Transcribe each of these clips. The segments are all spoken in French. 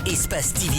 Espace TV.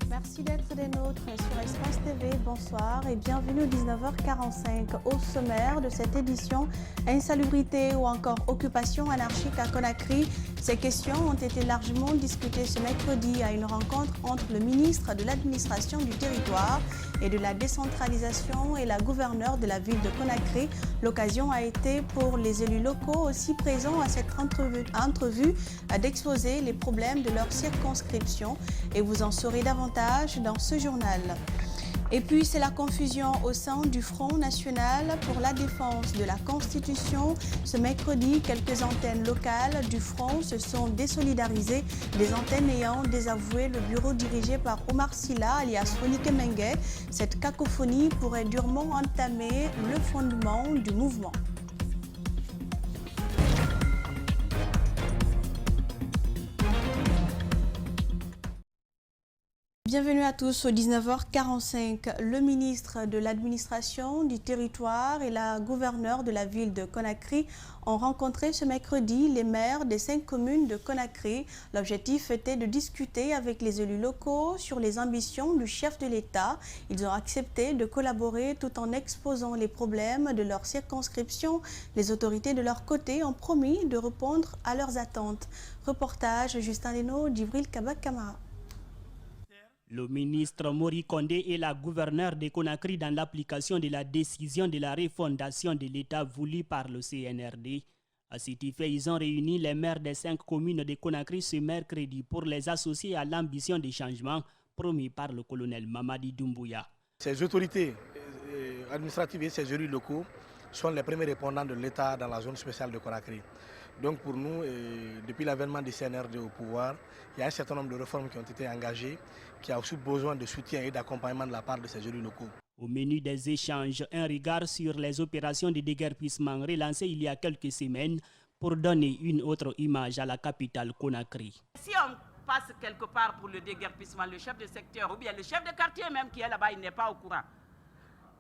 Merci d'être des nôtres sur Espace TV. Bonsoir et bienvenue au 19h45. Au sommaire de cette édition, insalubrité ou encore occupation anarchique à Conakry. Ces questions ont été largement discutées ce mercredi à une rencontre entre le ministre de l'Administration du territoire et de la décentralisation et la gouverneure de la ville de Conakry. L'occasion a été pour les élus locaux aussi présents à cette entrevue d'exposer les problèmes de leur circonscription et vous en saurez davantage dans ce journal. Et puis, c'est la confusion au sein du Front national pour la défense de la Constitution. Ce mercredi, quelques antennes locales du Front se sont désolidarisées, des antennes ayant désavoué le bureau dirigé par Omar Silla, alias Fonike Mengue. Cette cacophonie pourrait durement entamer le fondement du mouvement. Bienvenue à tous au 19h45. Le ministre de l'Administration du territoire et la gouverneure de la ville de Conakry ont rencontré ce mercredi les maires des 5 communes de Conakry. L'objectif était de discuter avec les élus locaux sur les ambitions du chef de l'État. Ils ont accepté de collaborer tout en exposant les problèmes de leur circonscription. Les autorités de leur côté ont promis de répondre à leurs attentes. Reportage Justin Leno, Djibril Kabak Kamara. Le ministre Mori Kondé et la gouverneure de Conakry dans l'application de la décision de la refondation de l'État voulue par le CNRD. À cet effet, ils ont réuni les maires des 5 communes de Conakry ce mercredi pour les associer à l'ambition des changements promis par le colonel Mamadi Doumbouya. Ces autorités administratives et ces élus locaux sont les premiers répondants de l'État dans la zone spéciale de Conakry. Donc pour nous, depuis l'avènement du CNRD au pouvoir, il y a un certain nombre de réformes qui ont été engagées, qui a aussi besoin de soutien et d'accompagnement de la part de ces élus locaux. Au menu des échanges, un regard sur les opérations de déguerpissement relancées il y a quelques semaines pour donner une autre image à la capitale Conakry. Si on passe quelque part pour le déguerpissement, le chef de secteur ou bien le chef de quartier même qui est là-bas, il n'est pas au courant.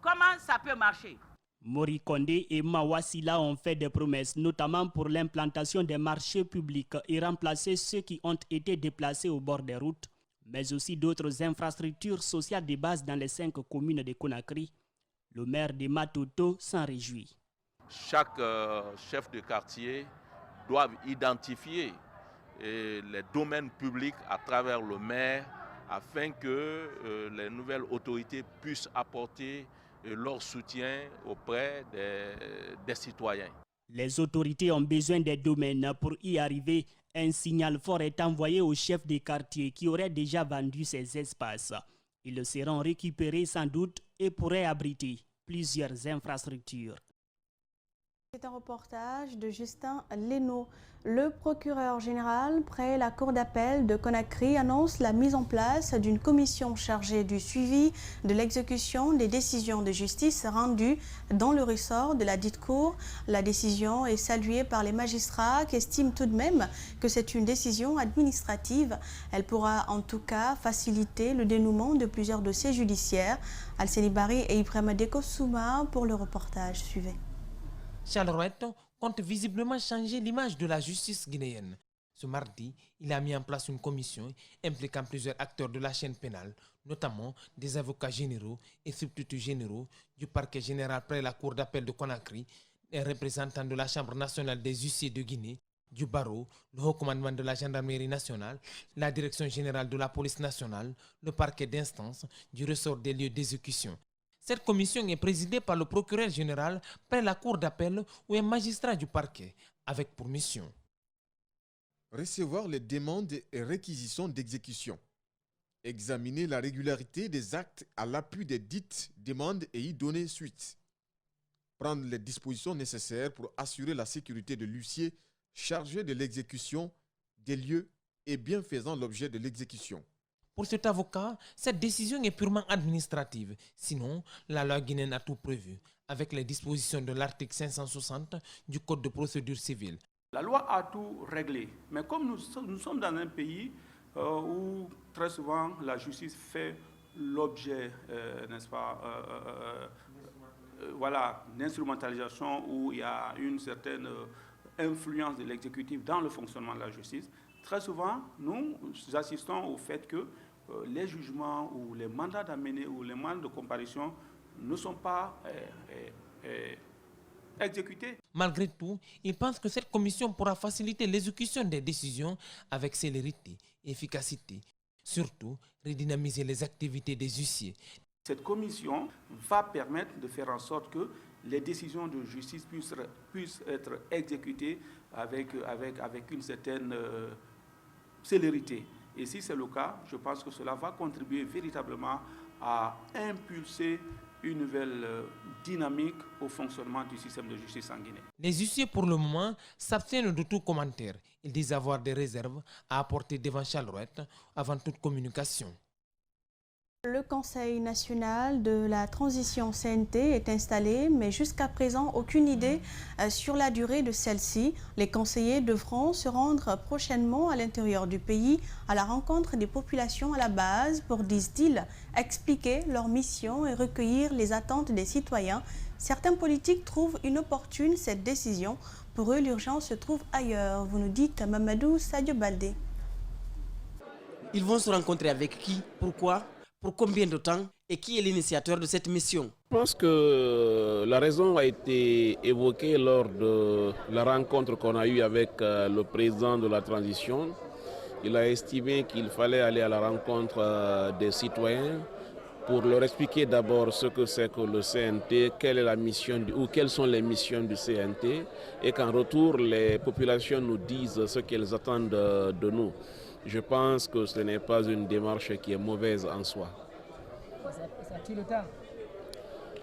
Comment ça peut marcher? Mori Kondé et Mawasila ont fait des promesses, notamment pour l'implantation des marchés publics et remplacer ceux qui ont été déplacés au bord des routes, mais aussi d'autres infrastructures sociales de base dans les 5 communes de Conakry. Le maire de Matoto s'en réjouit. Chaque chef de quartier doit identifier les domaines publics à travers le maire afin que les nouvelles autorités puissent apporter leur soutien auprès des citoyens. Les autorités ont besoin des domaines pour y arriver. Un signal fort est envoyé aux chefs des quartiers qui auraient déjà vendu ces espaces. Ils seront récupérés sans doute et pourraient abriter plusieurs infrastructures. C'est un reportage de Justin Leno. Le procureur général près la cour d'appel de Conakry annonce la mise en place d'une commission chargée du suivi de l'exécution des décisions de justice rendues dans le ressort de la dite cour. La décision est saluée par les magistrats qui estiment tout de même que c'est une décision administrative. Elle pourra en tout cas faciliter le dénouement de plusieurs dossiers judiciaires. Alceni Bari et Ibrahima Dekosouma pour le reportage. Suivez. Charles Rouet compte visiblement changer l'image de la justice guinéenne. Ce mardi, il a mis en place une commission impliquant plusieurs acteurs de la chaîne pénale, notamment des avocats généraux et substituts généraux du parquet général près la cour d'appel de Conakry, des représentants de la Chambre nationale des huissiers de Guinée, du barreau, le haut commandement de la gendarmerie nationale, la direction générale de la police nationale, le parquet d'instance, du ressort des lieux d'exécution. Cette commission est présidée par le procureur général près la cour d'appel ou un magistrat du parquet, avec pour mission recevoir les demandes et réquisitions d'exécution, examiner la régularité des actes à l'appui des dites demandes et y donner suite, prendre les dispositions nécessaires pour assurer la sécurité de l'huissier chargé de l'exécution des lieux et bien faisant l'objet de l'exécution. Pour cet avocat, cette décision est purement administrative. Sinon, la loi guinéenne a tout prévu, avec les dispositions de l'article 560 du Code de procédure civile. La loi a tout réglé, mais comme nous sommes dans un pays où très souvent la justice fait l'objet, n'est-ce pas, voilà, d'instrumentalisation où il y a une certaine influence de l'exécutif dans le fonctionnement de la justice, très souvent nous assistons au fait que les jugements ou les mandats d'amener ou les mandats de comparution ne sont pas exécutés. Malgré tout, il pense que cette commission pourra faciliter l'exécution des décisions avec célérité et efficacité, surtout redynamiser les activités des huissiers. Cette commission va permettre de faire en sorte que les décisions de justice puissent être exécutées avec une certaine célérité. Et si c'est le cas, je pense que cela va contribuer véritablement à impulser une nouvelle dynamique au fonctionnement du système de justice en Guinée. Les huissiers, pour le moment, s'abstiennent de tout commentaire. Ils disent avoir des réserves à apporter devant Charlerouette avant toute communication. Le Conseil national de la transition CNT est installé, mais jusqu'à présent, aucune idée sur la durée de celle-ci. Les conseillers devront se rendre prochainement à l'intérieur du pays à la rencontre des populations à la base pour, disent-ils, expliquer leur mission et recueillir les attentes des citoyens. Certains politiques trouvent inopportune cette décision. Pour eux, l'urgence se trouve ailleurs. Vous nous dites, Mamadou Sadio Baldé. Ils vont se rencontrer avec qui? Pourquoi? Pour combien de temps? Et qui est l'initiateur de cette mission? Je pense que la raison a été évoquée lors de la rencontre qu'on a eue avec le président de la transition. Il a estimé qu'il fallait aller à la rencontre des citoyens pour leur expliquer d'abord ce que c'est que le CNT, quelle est la mission ou quelles sont les missions du CNT, et qu'en retour les populations nous disent ce qu'elles attendent de nous. Je pense que ce n'est pas une démarche qui est mauvaise en soi. Ça tue le temps.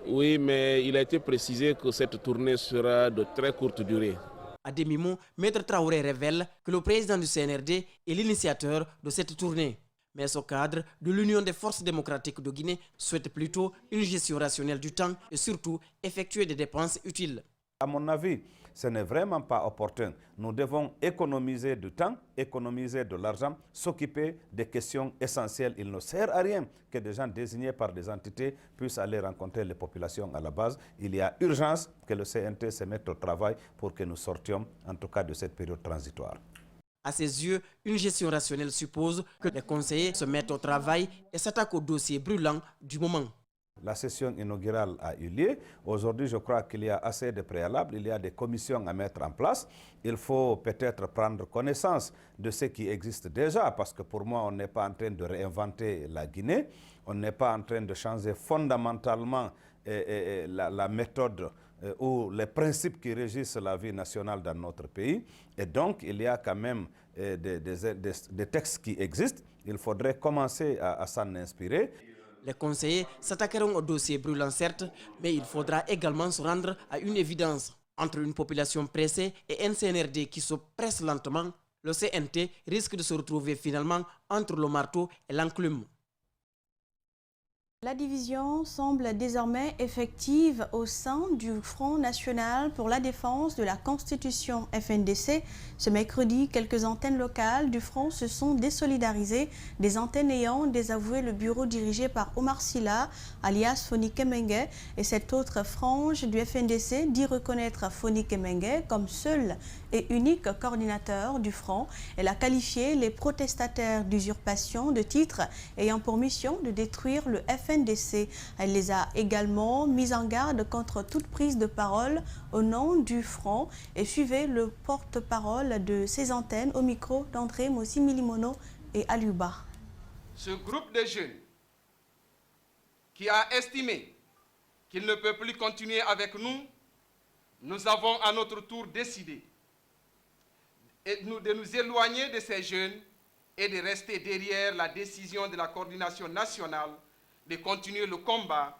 Oui, mais il a été précisé que cette tournée sera de très courte durée. À demi-mot, Maître Traoré révèle que le président du CNRD est l'initiateur de cette tournée. Mais ce cadre de l'Union des forces démocratiques de Guinée souhaite plutôt une gestion rationnelle du temps et surtout effectuer des dépenses utiles. À mon avis, ce n'est vraiment pas opportun. Nous devons économiser du temps, économiser de l'argent, s'occuper des questions essentielles. Il ne sert à rien que des gens désignés par des entités puissent aller rencontrer les populations à la base. Il y a urgence que le CNT se mette au travail pour que nous sortions, en tout cas, de cette période transitoire. À ses yeux, une gestion rationnelle suppose que les conseillers se mettent au travail et s'attaquent aux dossiers brûlants du moment. La session inaugurale a eu lieu. Aujourd'hui, je crois qu'il y a assez de préalables. Il y a des commissions à mettre en place. Il faut peut-être prendre connaissance de ce qui existe déjà, parce que pour moi, on n'est pas en train de réinventer la Guinée. On n'est pas en train de changer fondamentalement la méthode ou les principes qui régissent la vie nationale dans notre pays. Et donc, il y a quand même des textes qui existent. Il faudrait commencer à s'en inspirer. Les conseillers s'attaqueront aux dossiers brûlants, certes, mais il faudra également se rendre à une évidence. Entre une population pressée et un CNRD qui se presse lentement, le CNT risque de se retrouver finalement entre le marteau et l'enclume. La division semble désormais effective au sein du Front national pour la défense de la Constitution FNDC. Ce mercredi, quelques antennes locales du Front se sont désolidarisées, des antennes ayant désavoué le bureau dirigé par Omar Silla, alias Foni Kemengue, et cette autre frange du FNDC dit reconnaître Foni Kemengue comme seul et unique coordinateur du Front. Elle a qualifié les protestataires d'usurpation de titres ayant pour mission de détruire le FNDC. Elle les a également mis en garde contre toute prise de parole au nom du Front et suivait le porte-parole de ces antennes au micro d'André Mossi-Milimono et Aliouba. Ce groupe de jeunes qui a estimé qu'il ne peut plus continuer avec nous, nous avons à notre tour décidé de nous éloigner de ces jeunes et de rester derrière la décision de la coordination nationale de continuer le combat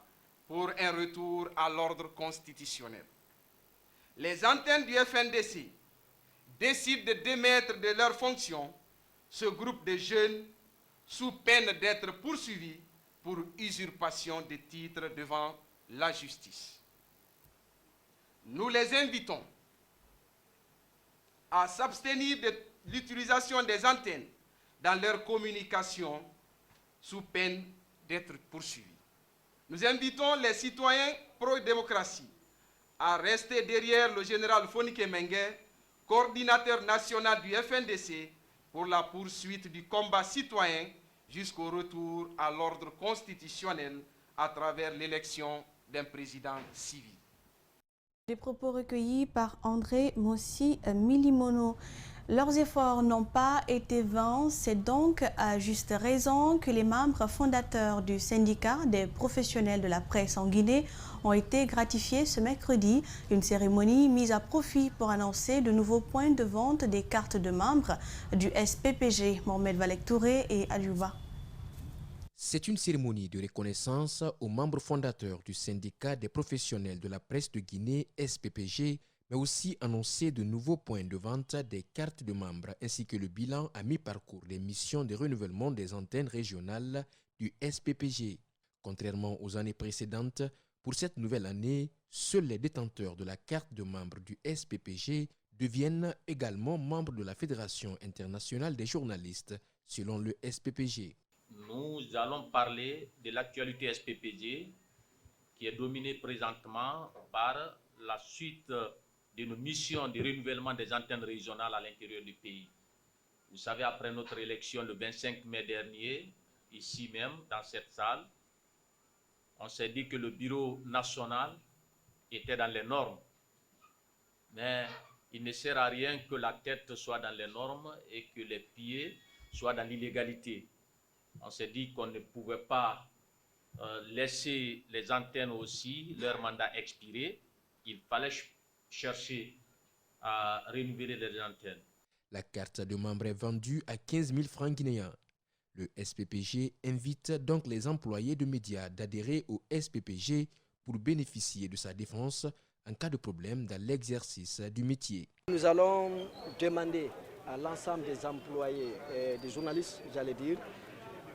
pour un retour à l'ordre constitutionnel. Les antennes du FNDC décident de démettre de leurs fonctions ce groupe de jeunes sous peine d'être poursuivis pour usurpation de titres devant la justice. Nous les invitons à s'abstenir de l'utilisation des antennes dans leur communication sous peine d'être poursuivis. Nous invitons les citoyens pro-démocratie à rester derrière le général Fonike Mengue, coordinateur national du FNDC, pour la poursuite du combat citoyen jusqu'au retour à l'ordre constitutionnel à travers l'élection d'un président civil. Des propos recueillis par André Mossi Milimono. Leurs efforts n'ont pas été vains, c'est donc à juste raison que les membres fondateurs du syndicat des professionnels de la presse en Guinée ont été gratifiés ce mercredi. Une cérémonie mise à profit pour annoncer de nouveaux points de vente des cartes de membres du SPPG. Mohamed Valek Touré et Adjouba. C'est une cérémonie de reconnaissance aux membres fondateurs du syndicat des professionnels de la presse de Guinée, SPPG, mais aussi annoncer de nouveaux points de vente des cartes de membres ainsi que le bilan à mi-parcours des missions de renouvellement des antennes régionales du SPPG. Contrairement aux années précédentes, pour cette nouvelle année, seuls les détenteurs de la carte de membre du SPPG deviennent également membres de la Fédération internationale des journalistes, selon le SPPG. Nous allons parler de l'actualité SPPG qui est dominée présentement par la suite de nos missions de renouvellement des antennes régionales à l'intérieur du pays. Vous savez, après notre élection le 25 mai dernier, ici même, dans cette salle, on s'est dit que le bureau national était dans les normes. Mais il ne sert à rien que la tête soit dans les normes et que les pieds soient dans l'illégalité. On s'est dit qu'on ne pouvait pas laisser les antennes aussi, leur mandat expirer. Il fallait chercher à renouveler les antennes. La carte de membre est vendue à 15 000 francs guinéens. Le SPPG invite donc les employés de médias d'adhérer au SPPG pour bénéficier de sa défense en cas de problème dans l'exercice du métier. Nous allons demander à l'ensemble des employés et des journalistes, j'allais dire,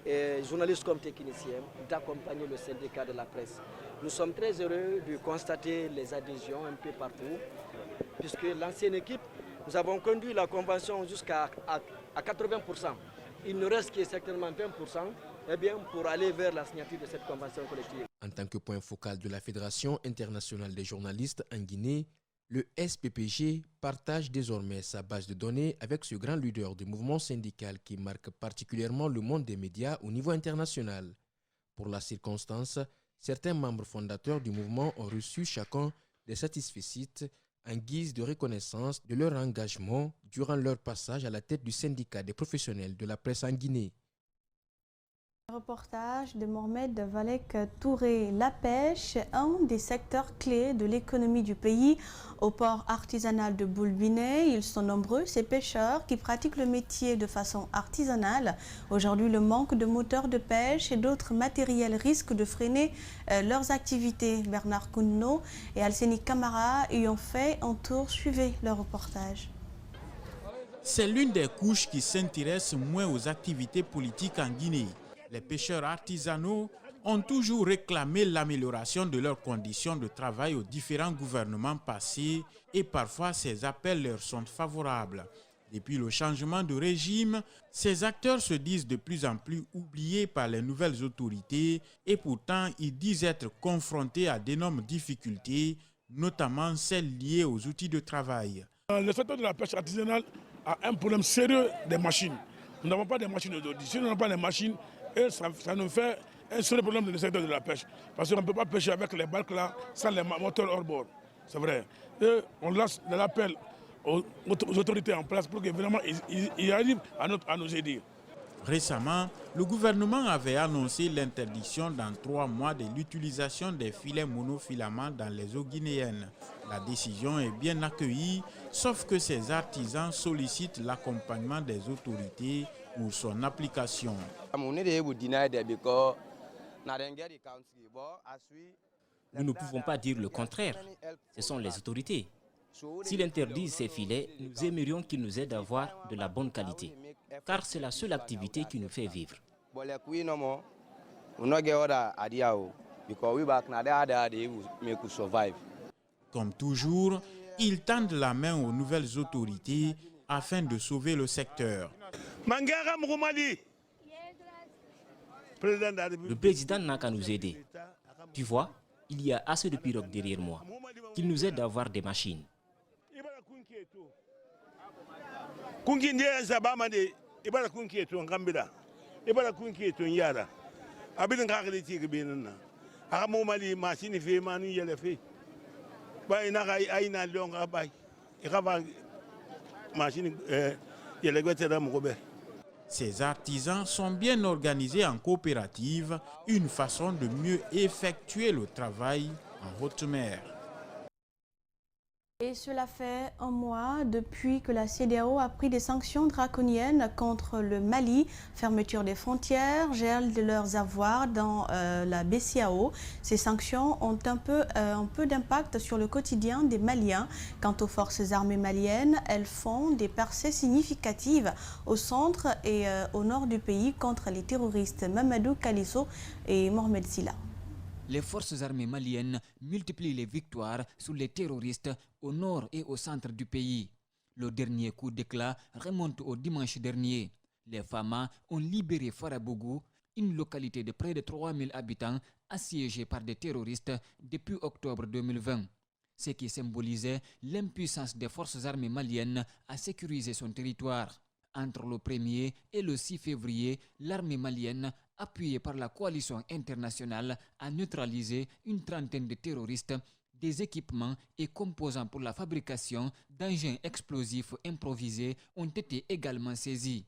et journalistes comme techniciens, d'accompagner le syndicat de la presse. Nous sommes très heureux de constater les adhésions un peu partout, puisque l'ancienne équipe, nous avons conduit la convention jusqu'à 80%. Il ne reste que certainement 20% pour aller vers la signature de cette convention collective. En tant que point focal de la Fédération internationale des journalistes en Guinée, le SPPG partage désormais sa base de données avec ce grand leader du mouvement syndical qui marque particulièrement le monde des médias au niveau international. Pour la circonstance, certains membres fondateurs du mouvement ont reçu chacun des satisfecit en guise de reconnaissance de leur engagement durant leur passage à la tête du syndicat des professionnels de la presse en Guinée. Reportage de Mohamed Valek Touré. La pêche, un des secteurs clés de l'économie du pays. Au port artisanal de Boulbinet, ils sont nombreux, ces pêcheurs qui pratiquent le métier de façon artisanale. Aujourd'hui, le manque de moteurs de pêche et d'autres matériels risque de freiner leurs activités. Bernard Kounno et Alcénie Camara y ont fait un tour. Suivez leur reportage. C'est l'une des couches qui s'intéresse moins aux activités politiques en Guinée. Les pêcheurs artisanaux ont toujours réclamé l'amélioration de leurs conditions de travail aux différents gouvernements passés et parfois ces appels leur sont favorables. Depuis le changement de régime, ces acteurs se disent de plus en plus oubliés par les nouvelles autorités et pourtant ils disent être confrontés à d'énormes difficultés, notamment celles liées aux outils de travail. Le secteur de la pêche artisanale a un problème sérieux des machines. Nous n'avons pas de machines aujourd'hui. Si nous n'avons pas de machines, et ça nous fait un seul problème dans le secteur de la pêche. Parce qu'on ne peut pas pêcher avec les barques là sans les moteurs hors bord. C'est vrai. Et on lance de l'appel aux autorités en place pour que vraiment ils arrivent à nous aider. Récemment, le gouvernement avait annoncé l'interdiction dans 3 mois de l'utilisation des filets monofilaments dans les eaux guinéennes. La décision est bien accueillie, sauf que ces artisans sollicitent l'accompagnement des autorités pour son application. Nous ne pouvons pas dire le contraire. Ce sont les autorités. S'ils interdisent ces filets, nous aimerions qu'ils nous aident à avoir de la bonne qualité, car c'est la seule activité qui nous fait vivre. Comme toujours, Ils tendent la main aux nouvelles autorités afin de sauver le secteur. Le président n'a qu'à nous aider. Tu vois, il y a assez de pirogues derrière moi. Qu'il nous aide à avoir des machines. Ces artisans sont bien organisés en coopérative, une façon de mieux effectuer le travail en haute mer. Et cela fait un mois depuis que la CEDEAO a pris des sanctions draconiennes contre le Mali, fermeture des frontières, gel de leurs avoirs dans la BCEAO. Ces sanctions ont un peu d'impact sur le quotidien des Maliens. Quant aux forces armées maliennes, elles font des percées significatives au centre et au nord du pays contre les terroristes Mamadou Kalisso et Mohamed Silla. Les forces armées maliennes multiplient les victoires sur les terroristes au nord et au centre du pays. Le dernier coup d'éclat remonte au dimanche dernier. Les Famas ont libéré Farabougou, une localité de près de 3000 habitants assiégée par des terroristes depuis octobre 2020. Ce qui symbolisait l'impuissance des forces armées maliennes à sécuriser son territoire. Entre le 1er et le 6 février, l'armée malienne, appuyée par la coalition internationale, a neutralisé une trentaine de terroristes. Des équipements et composants pour la fabrication d'engins explosifs improvisés ont été également saisis.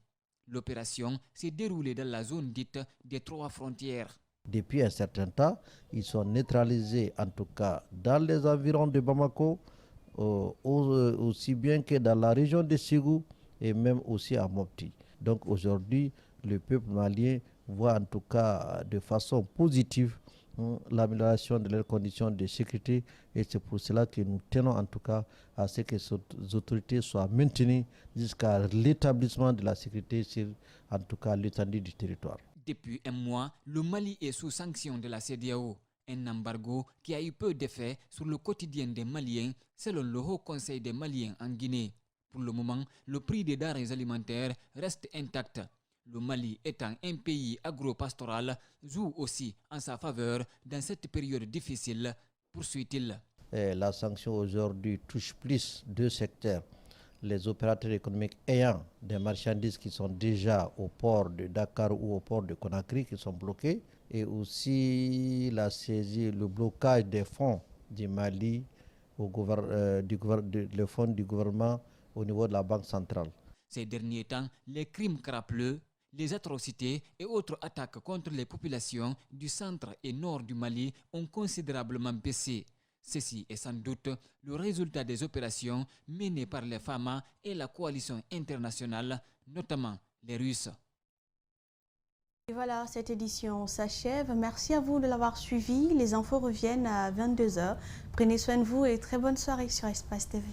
L'opération s'est déroulée dans la zone dite des 3 frontières. Depuis un certain temps, ils sont neutralisés, en tout cas dans les environs de Bamako, aussi bien que dans la région de Ségou et même aussi à Mopti. Donc aujourd'hui, le peuple malien voit en tout cas de façon positive l'amélioration de leurs conditions de sécurité, et c'est pour cela que nous tenons en tout cas à ce que ces autorités soient maintenues jusqu'à l'établissement de la sécurité sur en tout cas l'étendue du territoire. Depuis un mois, le Mali est sous sanction de la CEDEAO, un embargo qui a eu peu d'effet sur le quotidien des Maliens selon le Haut Conseil des Maliens en Guinée. Pour le moment, le prix des denrées alimentaires reste intact. Le Mali étant un pays agro-pastoral, joue aussi en sa faveur dans cette période difficile, poursuit-il. La sanction aujourd'hui touche plus 2 secteurs. Les opérateurs économiques ayant des marchandises qui sont déjà au port de Dakar ou au port de Conakry qui sont bloqués, et aussi la saisie, le blocage des fonds du Mali, le fonds du gouvernement au niveau de la Banque centrale. Ces derniers temps, les crimes crapuleux, les atrocités et autres attaques contre les populations du centre et nord du Mali ont considérablement baissé. Ceci est sans doute le résultat des opérations menées par les FAMA et la coalition internationale, notamment les Russes. Et voilà, cette édition s'achève. Merci à vous de l'avoir suivi. Les infos reviennent à 22h. Prenez soin de vous et très bonne soirée sur Espace TV.